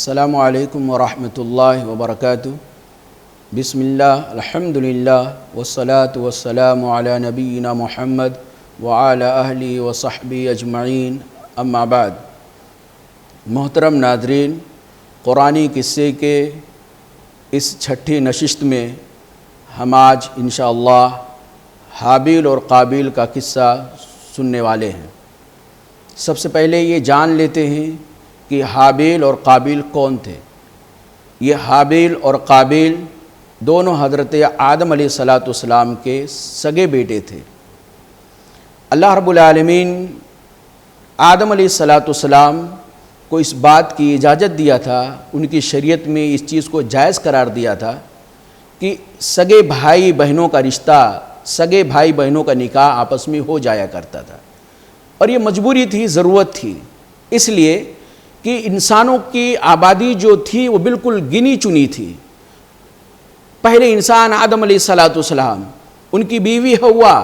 السلام علیکم ورحمۃ اللہ وبرکاتہ۔ بسم اللہ الحمدللہ والصلاة والسلام علی نبینا محمد وعلی اہلہ وصحبہ اجمعین، اما بعد۔ محترم ناظرین، قرآنی قصے کے اس چھٹی نشست میں ہم آج انشاءاللہ حابیل اور قابیل کا قصہ سننے والے ہیں۔ سب سے پہلے یہ جان لیتے ہیں کہ حابیل اور قابیل کون تھے۔ یہ حابیل اور قابیل دونوں حضرت آدم علیہ السلام کے سگے بیٹے تھے۔ اللہ رب العالمین آدم علیہ السلام کو اس بات کی اجازت دیا تھا، ان کی شریعت میں اس چیز کو جائز قرار دیا تھا کہ سگے بھائی بہنوں کا رشتہ، سگے بھائی بہنوں کا نکاح آپس میں ہو جایا کرتا تھا، اور یہ مجبوری تھی، ضرورت تھی، اس لیے کہ انسانوں کی آبادی جو تھی وہ بالکل گنی چنی تھی۔ پہلے انسان آدم علیہ السلام، ان کی بیوی حوا،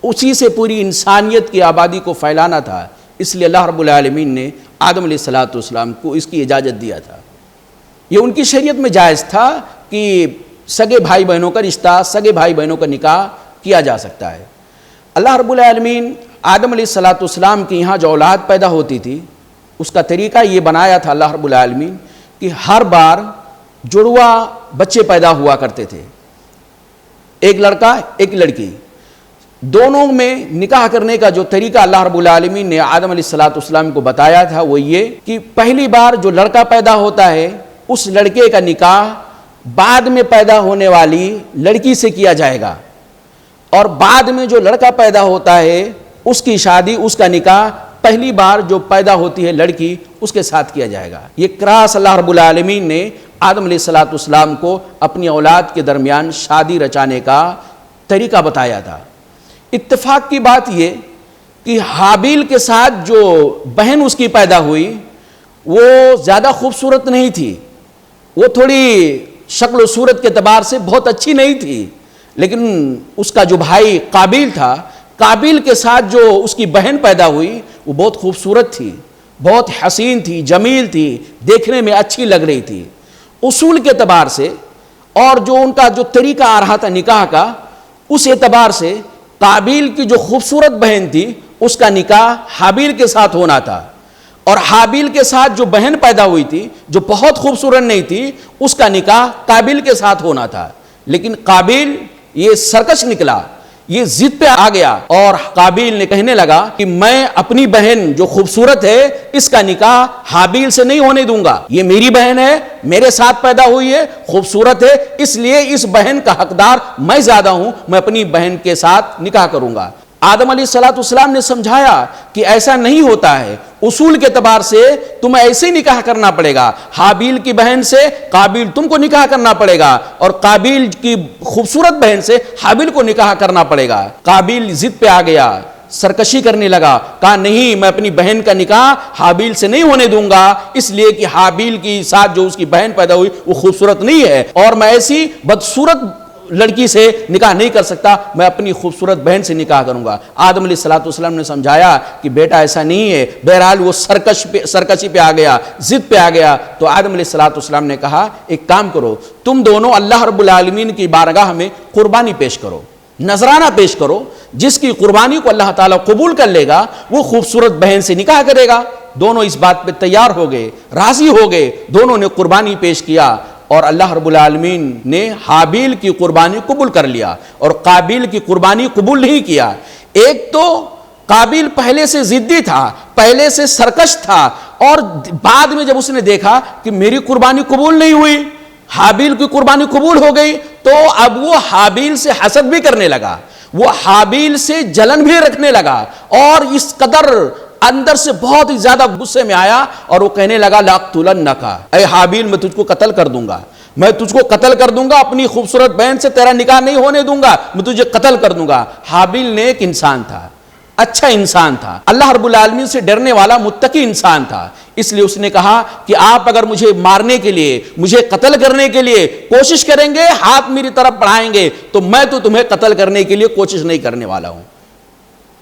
اسی سے پوری انسانیت کی آبادی کو پھیلانا تھا، اس لیے اللہ رب العالمین نے آدم علیہ السلام کو اس کی اجازت دیا تھا۔ یہ ان کی شریعت میں جائز تھا کہ سگے بھائی بہنوں کا رشتہ، سگے بھائی بہنوں کا نکاح کیا جا سکتا ہے۔ اللہ رب العالمین آدم علیہ السلام کی یہاں جو اولاد پیدا ہوتی تھی، اس کا طریقہ یہ بنایا تھا اللہ رب العالمین کہ ہر بار جڑوا بچے پیدا ہوا کرتے تھے، ایک لڑکا ایک لڑکی، دونوں میں نکاح کرنے کا جو طریقہ اللہ رب العالمین نے آدم علیہ السلام کو بتایا تھا وہ یہ کہ پہلی بار جو لڑکا پیدا ہوتا ہے اس لڑکے کا نکاح بعد میں پیدا ہونے والی لڑکی سے کیا جائے گا، اور بعد میں جو لڑکا پیدا ہوتا ہے اس کی شادی، اس کا نکاح پہلی بار جو پیدا ہوتی ہے لڑکی اس کے ساتھ کیا جائے گا۔ یہ کراس اللہ رب العالمین نے آدم علیہ السلام کو اپنی اولاد کے درمیان شادی رچانے کا طریقہ بتایا تھا۔ اتفاق کی بات یہ کہ حابیل کے ساتھ جو بہن اس کی پیدا ہوئی وہ زیادہ خوبصورت نہیں تھی، وہ تھوڑی شکل و صورت کے اعتبار سے بہت اچھی نہیں تھی، لیکن اس کا جو بھائی قابیل تھا، قابیل کے ساتھ جو اس کی بہن پیدا ہوئی وہ بہت خوبصورت تھی، بہت حسین تھی، جمیل تھی، دیکھنے میں اچھی لگ رہی تھی۔ اصول کے اعتبار سے اور جو ان کا جو طریقہ آ رہا تھا نکاح کا، اس اعتبار سے قابیل کی جو خوبصورت بہن تھی اس کا نکاح حابیل کے ساتھ ہونا تھا، اور حابیل کے ساتھ جو بہن پیدا ہوئی تھی جو بہت خوبصورت نہیں تھی اس کا نکاح قابیل کے ساتھ ہونا تھا۔ لیکن قابیل یہ سرکش نکلا، یہ ضد پہ آ گیا، اور قابیل نے کہنے لگا کہ میں اپنی بہن جو خوبصورت ہے اس کا نکاح حابیل سے نہیں ہونے دوں گا، یہ میری بہن ہے، میرے ساتھ پیدا ہوئی ہے، خوبصورت ہے، اس لیے اس بہن کا حقدار میں زیادہ ہوں، میں اپنی بہن کے ساتھ نکاح کروں گا۔ آدم علیہ السلام نے سمجھایا کہ ایسا نہیں ہوتا ہے، اصول کے اعتبار سے تمہیں ایسے نکاح کرنا پڑے گا، حابیل کی بہن سے قابیل تم کو نکاح کرنا پڑے گا، اور قابیل کی خوبصورت بہن سے حابیل کو نکاح کرنا پڑے گا۔ قابیل ضد پہ آ گیا، سرکشی کرنے لگا، کہا نہیں، میں اپنی بہن کا نکاح حابیل سے نہیں ہونے دوں گا، اس لیے کہ حابیل کی ساتھ جو اس کی بہن پیدا ہوئی وہ خوبصورت نہیں ہے، اور میں ایسی بدصورت لڑکی سے نکاح نہیں کر سکتا، میں اپنی خوبصورت بہن سے نکاح کروں گا۔ آدم علیہ السلام نے سمجھایا کہ بیٹا ایسا نہیں ہے، بہرحال وہ سرکشی پہ آ گیا، ضد پہ آ گیا، تو آدم علیہ السلام نے کہا ایک کام کرو، تم دونوں اللہ رب العالمین کی بارگاہ میں قربانی پیش کرو، نذرانہ پیش کرو، جس کی قربانی کو اللہ تعالیٰ قبول کر لے گا وہ خوبصورت بہن سے نکاح کرے گا۔ دونوں اس بات پہ تیار ہو گئے، راضی ہو گئے، دونوں نے قربانی پیش کیا، اور اللہ رب العالمین نے حابیل کی قربانی قبول کر لیا اور قابیل کی قربانی قبول نہیں کیا۔ ایک تو قابیل پہلے سے ضدی تھا، پہلے سے سرکش تھا، اور بعد میں جب اس نے دیکھا کہ میری قربانی قبول نہیں ہوئی، حابیل کی قربانی قبول ہو گئی، تو اب وہ حابیل سے حسد بھی کرنے لگا، وہ حابیل سے جلن بھی رکھنے لگا، اور اس قدر اندر سے بہت ہی زیادہ غصے میں آیا، اور وہ کہنے لگا لاقتلنک، اے حابیل میں تجھ کو قتل کر دوں گا، میں تجھ کو قتل کر دوں گا، اپنی خوبصورت بہن سے تیرا نکاح نہیں ہونے دوں گا، میں تجھے قتل کر دوں گا۔ حابیل نیک انسان تھا، اچھا انسان تھا، اللہ رب العالمین سے ڈرنے والا متقی انسان تھا، اس لیے اس نے کہا کہ آپ اگر مجھے مارنے کے لیے، مجھے قتل کرنے کے لیے کوشش کریں گے، ہاتھ میری طرف بڑھائیں گے، تو میں تو تمہیں قتل کرنے کے لیے کوشش نہیں کرنے والا ہوں۔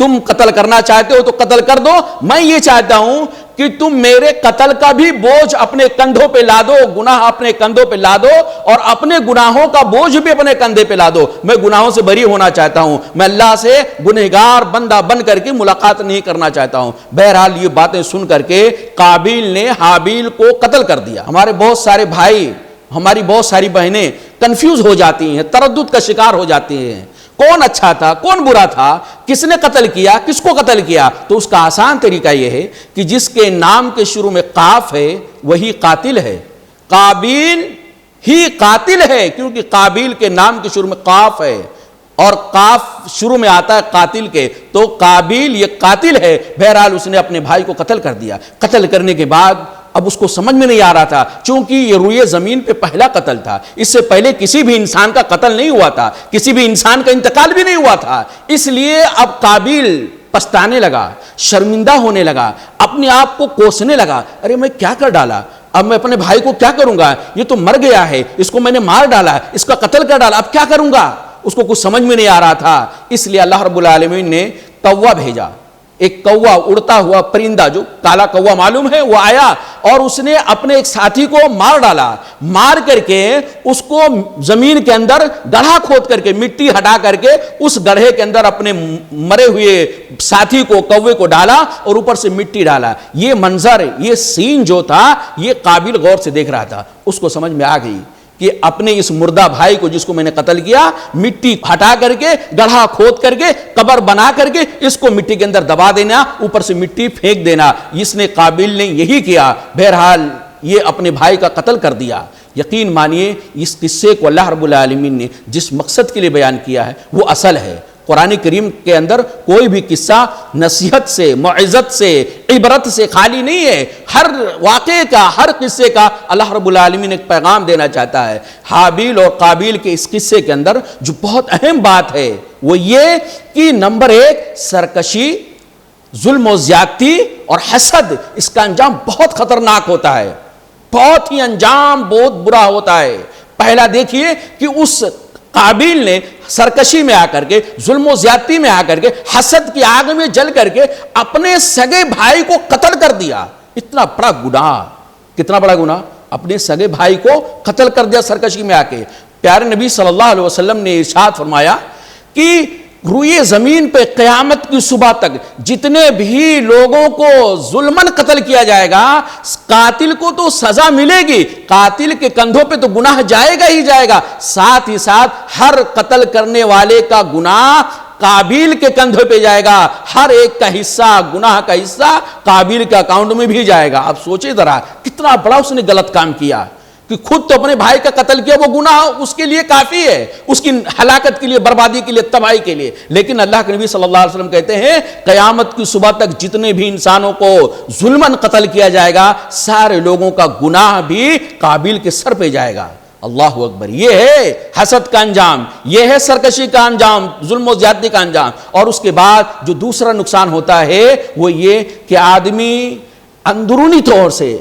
تم قتل کرنا چاہتے ہو تو قتل کر دو، میں یہ چاہتا ہوں کہ تم میرے قتل کا بھی بوجھ اپنے کندھوں پہ لا دو، گناہ اپنے کندھوں پہ لا دو، اور اپنے گناہوں کا بوجھ بھی اپنے کندھے پہ لا دو۔ میں گناہوں سے بری ہونا چاہتا ہوں، میں اللہ سے گنہگار بندہ بن کر کے ملاقات نہیں کرنا چاہتا ہوں۔ بہرحال یہ باتیں سن کر کے قابیل نے حابیل کو قتل کر دیا۔ ہمارے بہت سارے بھائی، ہماری بہت ساری بہنیں کنفیوز ہو جاتی ہیں، تردد کا شکار ہو جاتی ہیں، کون اچھا تھا کون برا تھا، کس نے قتل کیا کس کو قتل کیا؟ تو اس کا آسان طریقہ یہ ہے کہ جس کے نام کے شروع میں قاف ہے وہی قاتل ہے۔ قابیل ہی قاتل ہے کیونکہ قابیل کے نام کے شروع میں قاف ہے، اور قاف شروع میں آتا ہے قاتل کے، تو قابیل یہ قاتل ہے۔ بہرحال اس نے اپنے بھائی کو قتل کر دیا۔ قتل کرنے کے بعد اب اس کو سمجھ میں نہیں آ رہا تھا، چونکہ یہ روئے زمین پہ پہلا قتل تھا، اس سے پہلے کسی بھی انسان کا قتل نہیں ہوا تھا، کسی بھی انسان کا انتقال بھی نہیں ہوا تھا۔ اس لیے اب قابیل پچھتانے لگا، شرمندہ ہونے لگا، اپنے آپ کو کوسنے لگا، ارے میں کیا کر ڈالا، اب میں اپنے بھائی کو کیا کروں گا، یہ تو مر گیا ہے، اس کو میں نے مار ڈالا، اس کا قتل کر ڈالا، اب کیا کروں گا؟ اس کو کچھ سمجھ میں نہیں آ رہا تھا۔ اس لیے اللہ رب العالمین نے کوا بھیجا، ایک کوا اڑتا ہوا پرندہ، جو کالا کوا معلوم ہے، وہ آیا اور اس نے اپنے ایک ساتھی کو مار ڈالا، مار کر کے اس کو زمین کے اندر گڑھا کھود کر کے مٹی ہٹا کر کے اس گڑھے کے اندر اپنے مرے ہوئے ساتھی کو، کوے کو ڈالا اور اوپر سے مٹی ڈالا۔ یہ منظر، یہ سین جو تھا، یہ قابل غور سے دیکھ رہا تھا، اس کو سمجھ میں آ گئی کہ اپنے اس مردہ بھائی کو جس کو میں نے قتل کیا، مٹی ہٹا کر کے گڑھا کھود کر کے قبر بنا کر کے اس کو مٹی کے اندر دبا دینا، اوپر سے مٹی پھینک دینا۔ اس نے قابل نے یہی کیا۔ بہرحال یہ اپنے بھائی کا قتل کر دیا۔ یقین مانیے اس قصے کو اللہ رب العالمین نے جس مقصد کے لیے بیان کیا ہے وہ اصل ہے۔ قرآن کریم کے اندر کوئی بھی قصہ نصیحت سے، موعظت سے، عبرت سے خالی نہیں ہے۔ ہر واقعے کا، ہر قصے کا اللہ رب العالمین ایک پیغام دینا چاہتا ہے۔ حابیل اور قابیل کے اس قصے کے اندر جو بہت اہم بات ہے وہ یہ کہ نمبر ایک، سرکشی، ظلم و زیادتی اور حسد، اس کا انجام بہت خطرناک ہوتا ہے، بہت ہی انجام بہت برا ہوتا ہے۔ پہلا دیکھیے کہ اس قابیل نے سرکشی میں آ کر کے، ظلم و زیادتی میں آ کر کے، حسد کی آگ میں جل کر کے اپنے سگے بھائی کو قتل کر دیا۔ اتنا بڑا گناہ، کتنا بڑا گناہ، اپنے سگے بھائی کو قتل کر دیا سرکشی میں آ کے۔ پیارے نبی صلی اللہ علیہ وسلم نے ارشاد فرمایا کہ روئے زمین پہ قیامت کی صبح تک جتنے بھی لوگوں کو ظلمن قتل کیا جائے گا، قاتل کو تو سزا ملے گی، قاتل کے کندھوں پہ تو گناہ جائے گا ہی جائے گا، ساتھ ہی ساتھ ہر قتل کرنے والے کا گناہ قابیل کے کندھوں پہ جائے گا، ہر ایک کا حصہ، گناہ کا حصہ قابیل کے اکاؤنٹ میں بھی جائے گا۔ اب سوچے ذرا کتنا بڑا اس نے غلط کام کیا کہ خود تو اپنے بھائی کا قتل کیا، وہ گناہ اس کے لیے کافی ہے، اس کی ہلاکت کے لیے، بربادی کے لیے، تباہی کے لیے۔ لیکن اللہ کے نبی صلی اللہ علیہ وسلم کہتے ہیں قیامت کی صبح تک جتنے بھی انسانوں کو ظلمن قتل کیا جائے گا، سارے لوگوں کا گناہ بھی قابیل کے سر پہ جائے گا۔ اللہ اکبر! یہ ہے حسد کا انجام، یہ ہے سرکشی کا انجام، ظلم و زیادتی کا انجام۔ اور اس کے بعد جو دوسرا نقصان ہوتا ہے وہ یہ کہ آدمی اندرونی طور سے،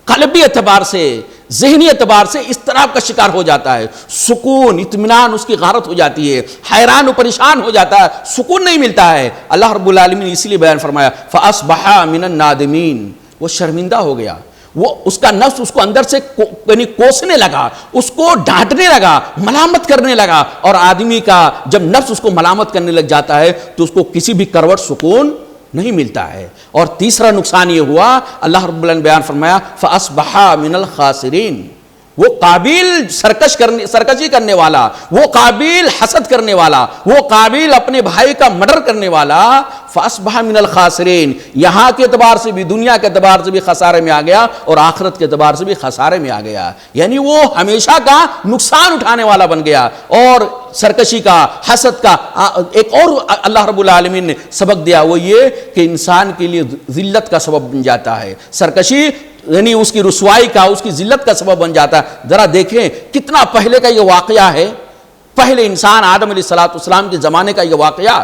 قلبی اعتبار سے، ذہنی اعتبار سے اضطراب کا شکار ہو جاتا ہے، سکون، اطمینان اس کی غارت ہو جاتی ہے، حیران و پریشان ہو جاتا ہے، سکون نہیں ملتا ہے۔ اللہ رب العالمین نے اسی لیے بیان فرمایا فَأَصْبَحَ مِنَ النَّادِمِينَ، وہ شرمندہ ہو گیا، وہ اس کا نفس اس کو اندر سے یعنی کوسنے لگا، اس کو ڈانٹنے لگا، ملامت کرنے لگا۔ اور آدمی کا جب نفس اس کو ملامت کرنے لگ جاتا ہے تو اس کو کسی بھی کروٹ سکون نہیں ملتا ہے۔ اور تیسرا نقصان یہ ہوا، اللہ رب العالمین نے بیان فرمایا فَأَصْبَحَ مِنَ الْخَاسِرِينَ، وہ قابیل سرکشی کرنے والا، وہ قابیل حسد کرنے والا، وہ قابیل اپنے بھائی کا مرڈر کرنے والا، فَأَصْبَحَ مِنَ الْخَاسِرِينَ، یہاں کے اعتبار سے بھی، دنیا کے اعتبار سے بھی خسارے میں آ گیا اور آخرت کے اعتبار سے بھی خسارے میں آ گیا، یعنی وہ ہمیشہ کا نقصان اٹھانے والا بن گیا۔ اور سرکشی کا، حسد کا ایک اور اللہ رب العالمین نے سبق دیا، وہ یہ کہ انسان کے لیے ذلت کا سبب بن جاتا ہے۔ سرکشی یعنی اس کی رسوائی کا، اس کی ذلت کا سبب بن جاتا ہے۔ ذرا دیکھیں کتنا پہلے کا یہ واقعہ ہے، پہلے انسان آدم علیہ السلام کے زمانے کا یہ واقعہ،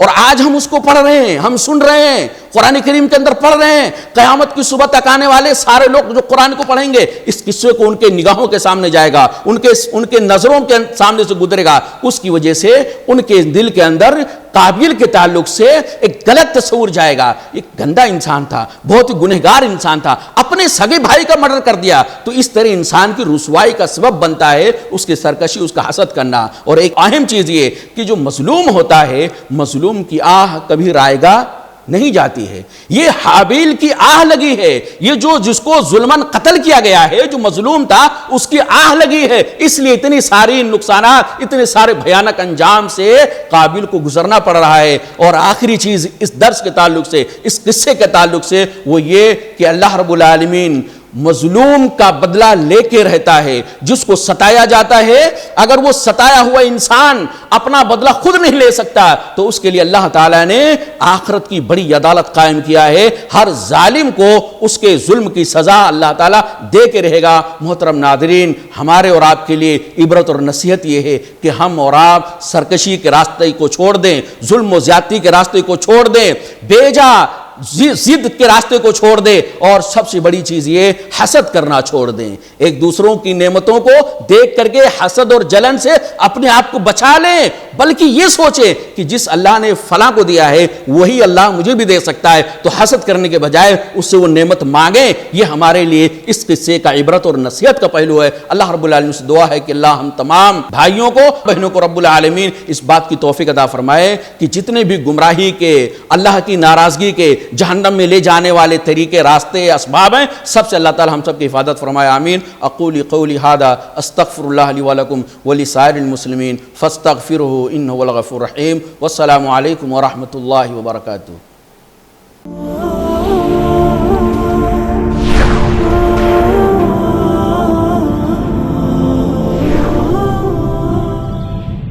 اور آج ہم اس کو پڑھ رہے ہیں، ہم سن رہے ہیں، قرآن کریم کے اندر پڑھ رہے ہیں۔ قیامت کی صبح تک آنے والے سارے لوگ جو قرآن کو پڑھیں گے، اس قصے کو ان کے نگاہوں کے سامنے جائے گا، ان کے نظروں کے سامنے سے گزرے گا۔ اس کی وجہ سے ان کے دل کے اندر قابل کے تعلق سے ایک غلط تصور جائے گا۔ ایک گندا انسان تھا، بہت ہی گنہگار انسان تھا، اپنے سگے بھائی کا مرڈر کر دیا۔ تو اس طرح انسان کی رسوائی کا سبب بنتا ہے اس کی سرکشی، اس کا حسد کرنا۔ اور ایک اہم چیز یہ کہ جو مظلوم ہوتا ہے، مظلوم کی آہ کبھی رائے گا نہیں جاتی ہے۔ یہ حابیل کی آہ لگی ہے، یہ جو جس کو ظلمن قتل کیا گیا ہے، جو مظلوم تھا، اس کی آہ لگی ہے، اس لیے اتنی ساری نقصانات، اتنے سارے بھیانک انجام سے قابل کو گزرنا پڑ رہا ہے۔ اور آخری چیز اس درس کے تعلق سے، اس قصے کے تعلق سے، وہ یہ کہ اللہ رب العالمین مظلوم کا بدلہ لے کے رہتا ہے۔ جس کو ستایا جاتا ہے، اگر وہ ستایا ہوا انسان اپنا بدلہ خود نہیں لے سکتا تو اس کے لیے اللہ تعالیٰ نے آخرت کی بڑی عدالت قائم کیا ہے۔ ہر ظالم کو اس کے ظلم کی سزا اللہ تعالیٰ دے کے رہے گا۔ محترم ناظرین، ہمارے اور آپ کے لیے عبرت اور نصیحت یہ ہے کہ ہم اور آپ سرکشی کے راستے کو چھوڑ دیں، ظلم و زیادتی کے راستے کو چھوڑ دیں، بیجا ضد کے راستے کو چھوڑ دیں، اور سب سے بڑی چیز یہ حسد کرنا چھوڑ دیں۔ ایک دوسروں کی نعمتوں کو دیکھ کر کے حسد اور جلن سے اپنے آپ کو بچا لیں، بلکہ یہ سوچیں کہ جس اللہ نے فلاں کو دیا ہے وہی اللہ مجھے بھی دے سکتا ہے، تو حسد کرنے کے بجائے اس سے وہ نعمت مانگیں۔ یہ ہمارے لیے اس قصے کا عبرت اور نصیحت کا پہلو ہے۔ اللہ رب العالمین سے دعا ہے کہ اللہ ہم تمام بھائیوں کو، بہنوں کو رب العالمین اس بات کی توفیق عطا فرمائے کہ جتنے بھی گمراہی کے، اللہ کی ناراضگی کے، جہنم میں لے جانے والے طریقے، راستے، اسباب ہیں، سب سے اللہ تعالی ہم سب کی حفاظت فرمائے، آمین۔ اقول قولی ھذا استغفر اللہ لی ولکم ولسائر المسلمین فاستغفروہ انہ هو الغفور الرحیم۔ والسلام علیکم ورحمۃ اللہ وبرکاتہ۔